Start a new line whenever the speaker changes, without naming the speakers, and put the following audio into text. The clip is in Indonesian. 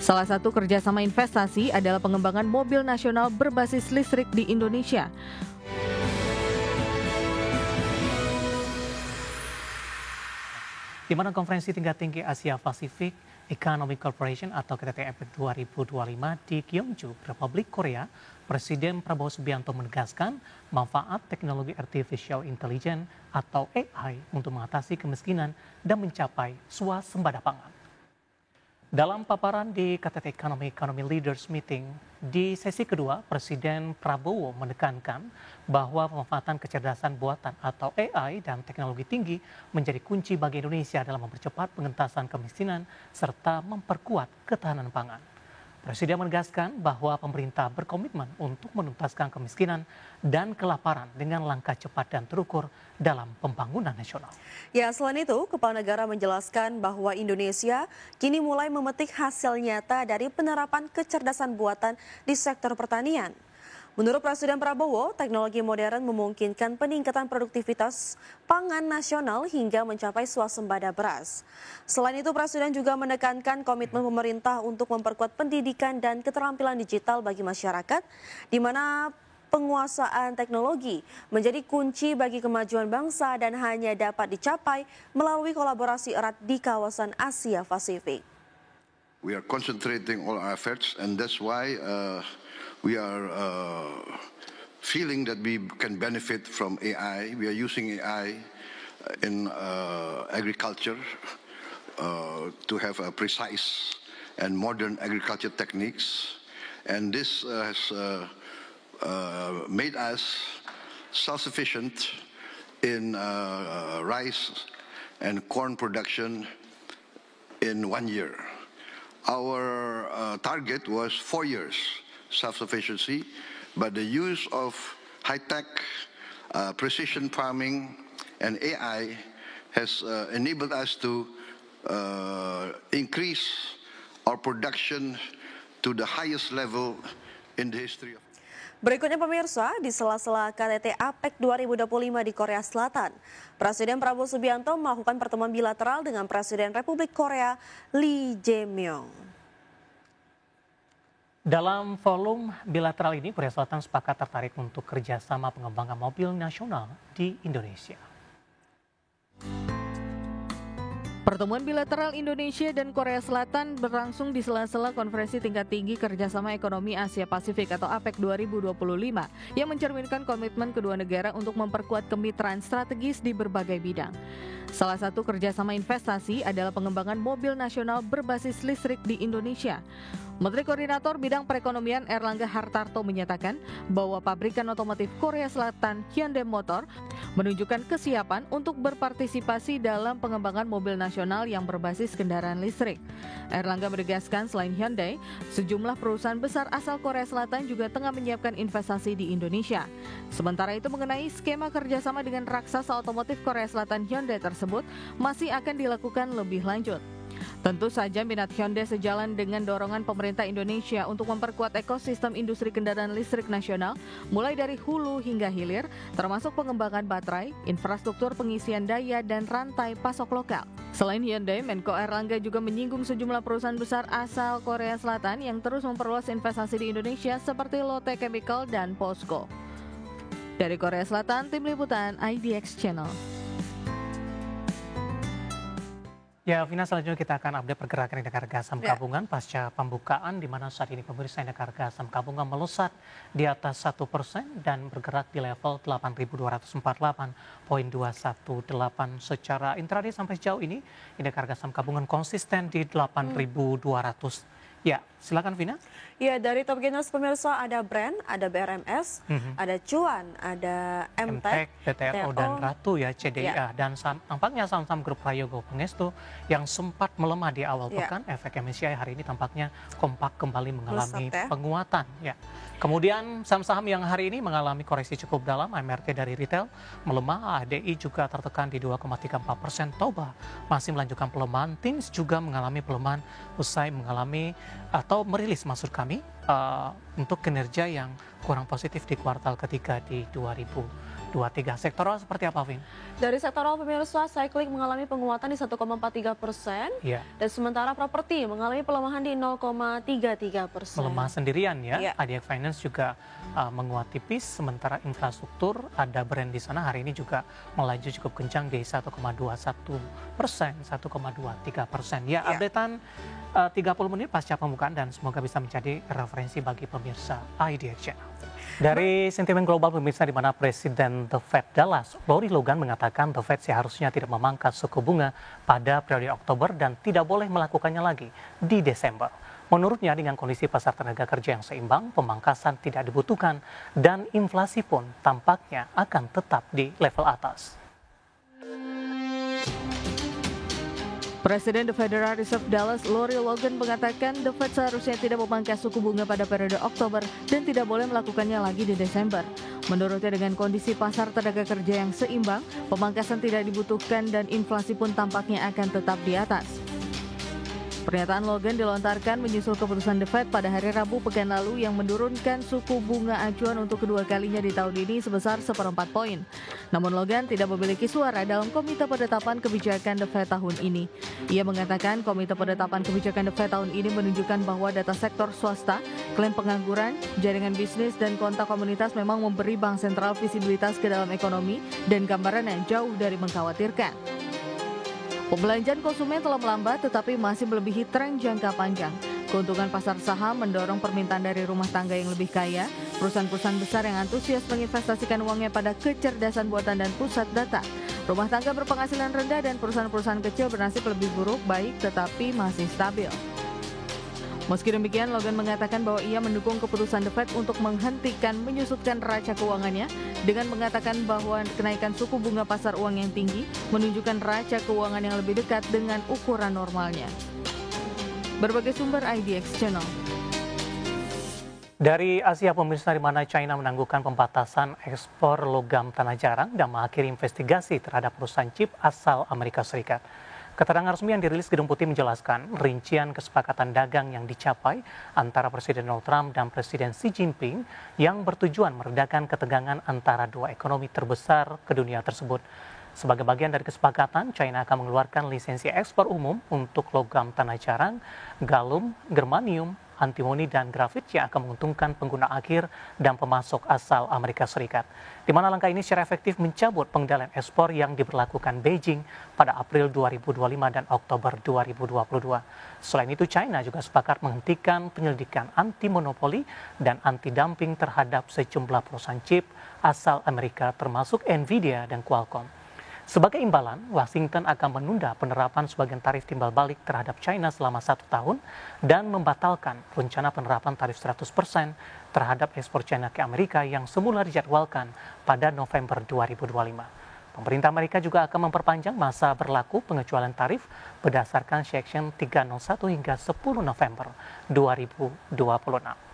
Salah satu kerjasama investasi adalah pengembangan mobil nasional berbasis listrik di Indonesia.
Di mana konferensi tingkat tinggi Asia Pacific Economic Cooperation atau KTT APEC 2025 di Gyeongju, Republik Korea, Presiden Prabowo Subianto menegaskan manfaat teknologi artificial intelligence atau AI untuk mengatasi kemiskinan dan mencapai swasembada pangan. Dalam paparan di KTT Economy Leaders Meeting, di sesi kedua, Presiden Prabowo menekankan bahwa pemanfaatan kecerdasan buatan atau AI dan teknologi tinggi menjadi kunci bagi Indonesia dalam mempercepat pengentasan kemiskinan serta memperkuat ketahanan pangan. Presiden menegaskan bahwa pemerintah berkomitmen untuk menuntaskan kemiskinan dan kelaparan dengan langkah cepat dan terukur dalam pembangunan nasional.
Ya, selain itu, Kepala Negara menjelaskan bahwa Indonesia kini mulai memetik hasil nyata dari penerapan kecerdasan buatan di sektor pertanian. Menurut Presiden Prabowo, teknologi modern memungkinkan peningkatan produktivitas pangan nasional hingga mencapai swasembada beras. Selain itu, Presiden juga menekankan komitmen pemerintah untuk memperkuat pendidikan dan keterampilan digital bagi masyarakat, di mana penguasaan teknologi menjadi kunci bagi kemajuan bangsa dan hanya dapat dicapai melalui kolaborasi erat di kawasan Asia Pasifik.
We are concentrating all our efforts, and that's why we are feeling that we can benefit from AI. We are using AI in agriculture to have a precise and modern agriculture techniques, and this has made us self-sufficient in rice and corn production in 1 year. Our target was 4 years self-sufficiency, but the use of high-tech precision farming and AI has enabled us to increase our production to the highest level in the history of.
Berikutnya pemirsa, di sela-sela KTT APEC 2025 di Korea Selatan, Presiden Prabowo Subianto melakukan pertemuan bilateral dengan Presiden Republik Korea Lee Jae-myung.
Dalam forum bilateral ini, Korea Selatan sepakat tertarik untuk kerjasama pengembangan mobil nasional di Indonesia.
Pertemuan bilateral Indonesia dan Korea Selatan berlangsung di sela-sela konferensi tingkat tinggi kerjasama ekonomi Asia Pasifik atau APEC 2025 yang mencerminkan komitmen kedua negara untuk memperkuat kemitraan strategis di berbagai bidang. Salah satu kerjasama investasi adalah pengembangan mobil nasional berbasis listrik di Indonesia. Menteri Koordinator Bidang Perekonomian Erlangga Hartarto menyatakan bahwa pabrikan otomotif Korea Selatan Hyundai Motor menunjukkan kesiapan untuk berpartisipasi dalam pengembangan mobil nasional yang berbasis kendaraan listrik. Erlangga menegaskan selain Hyundai, sejumlah perusahaan besar asal Korea Selatan juga tengah menyiapkan investasi di Indonesia. Sementara itu mengenai skema kerjasama dengan raksasa otomotif Korea Selatan Hyundai tersebut masih akan dilakukan lebih lanjut. Tentu saja minat Hyundai sejalan dengan dorongan pemerintah Indonesia untuk memperkuat ekosistem industri kendaraan listrik nasional, mulai dari hulu hingga hilir, termasuk pengembangan baterai, infrastruktur pengisian daya, dan rantai pasok lokal. Selain Hyundai, Menko Erlangga juga menyinggung sejumlah perusahaan besar asal Korea Selatan yang terus memperluas investasi di Indonesia seperti Lotte Chemical dan POSCO. Dari Korea Selatan, Tim Liputan IDX Channel.
Ya, Vina, selanjutnya kita akan update pergerakan indeks harga saham gabungan pasca pembukaan, di mana saat ini pemirsa indeks harga saham gabungan melesat di atas 1% dan bergerak di level 8.248,218 secara intraday. Sampai sejauh ini indeks harga saham gabungan konsisten di 8.200. Ya, silakan Vina.
Ya, dari top gainers pemirsa ada Brand, ada BRMS, ada Cuan, ada MTEK,
PTRO dan Ratu ya, CDIA. Dan tampaknya saham-saham grup Prayogo Pangestu yang sempat melemah di awal pekan, efek MSCI hari ini tampaknya kompak kembali mengalami penguatan. Ya. Kemudian saham-saham yang hari ini mengalami koreksi cukup dalam, MRT dari retail melemah, ADI juga tertekan di 2,34%, Toba masih melanjutkan pelemahan, Tins juga mengalami pelemahan usai mengalami atau merilis maksud kami untuk kinerja yang kurang positif di kuartal ketiga di 2023. 2023. Sektoral seperti apa, Vin?
Dari sektoral pemirsa, cycling mengalami penguatan di 1,43%,
Iya.
dan sementara properti mengalami pelemahan di 0,33%.
Melemah sendirian ya.
Iya.
IDX Finance juga menguat tipis, sementara infrastruktur ada brand di sana hari ini juga melaju cukup kencang di 1,21%, 1,23%. Ya,
Iya.
updatean 30 menit pasca pembukaan dan semoga bisa menjadi referensi bagi pemirsa IDX Channel. Dari sentimen global pemirsa, di mana Presiden The Fed Dallas, Lori Logan mengatakan The Fed seharusnya tidak memangkas suku bunga pada periode Oktober dan tidak boleh melakukannya lagi di Desember. Menurutnya dengan kondisi pasar tenaga kerja yang seimbang, pemangkasan tidak dibutuhkan dan inflasi pun tampaknya akan tetap di level atas.
Presiden The Federal Reserve Dallas, Lori Logan mengatakan The Fed seharusnya tidak memangkas suku bunga pada periode Oktober dan tidak boleh melakukannya lagi di Desember. Menurutnya dengan kondisi pasar tenaga kerja yang seimbang, pemangkasan tidak dibutuhkan dan inflasi pun tampaknya akan tetap di atas. Pernyataan Logan dilontarkan menyusul keputusan The Fed pada hari Rabu pekan lalu yang menurunkan suku bunga acuan untuk kedua kalinya di tahun ini sebesar 1/4 poin. Namun Logan tidak memiliki suara dalam Komite Penetapan Kebijakan The Fed tahun ini. Ia mengatakan Komite Penetapan Kebijakan The Fed tahun ini menunjukkan bahwa data sektor swasta, klaim pengangguran, jaringan bisnis, dan kontak komunitas memang memberi bank sentral visibilitas ke dalam ekonomi dan gambaran yang jauh dari mengkhawatirkan. Pembelanjaan konsumen telah melambat tetapi masih melebihi tren jangka panjang. Keuntungan pasar saham mendorong permintaan dari rumah tangga yang lebih kaya, perusahaan-perusahaan besar yang antusias menginvestasikan uangnya pada kecerdasan buatan dan pusat data. Rumah tangga berpenghasilan rendah dan perusahaan-perusahaan kecil bernasib lebih buruk baik tetapi masih stabil. Meski demikian, Logan mengatakan bahwa ia mendukung keputusan The Fed untuk menghentikan menyusutkan neraca keuangannya dengan mengatakan bahwa kenaikan suku bunga pasar uang yang tinggi menunjukkan neraca keuangan yang lebih dekat dengan ukuran normalnya. Berbagai sumber IDX Channel.
Dari Asia pemirsa, di mana China menangguhkan pembatasan ekspor logam tanah jarang dan mengakhiri investigasi terhadap perusahaan chip asal Amerika Serikat. Keterangan resmi yang dirilis Gedung Putih menjelaskan rincian kesepakatan dagang yang dicapai antara Presiden Donald Trump dan Presiden Xi Jinping yang bertujuan meredakan ketegangan antara dua ekonomi terbesar ke dunia tersebut. Sebagai bagian dari kesepakatan, China akan mengeluarkan lisensi ekspor umum untuk logam tanah jarang, galum, germanium, antimoni, dan grafit yang akan menguntungkan pengguna akhir dan pemasok asal Amerika Serikat. Di mana langkah ini secara efektif mencabut pengendalian ekspor yang diberlakukan Beijing pada April 2025 dan Oktober 2022. Selain itu, China juga sepakat menghentikan penyelidikan anti-monopoli dan anti-dumping terhadap sejumlah perusahaan chip asal Amerika termasuk Nvidia dan Qualcomm. Sebagai imbalan, Washington akan menunda penerapan sebagian tarif timbal balik terhadap China selama 1 tahun dan membatalkan rencana penerapan tarif 100% terhadap ekspor China ke Amerika yang semula dijadwalkan pada November 2025. Pemerintah Amerika juga akan memperpanjang masa berlaku pengecualian tarif berdasarkan Section 301 hingga 10 November 2026.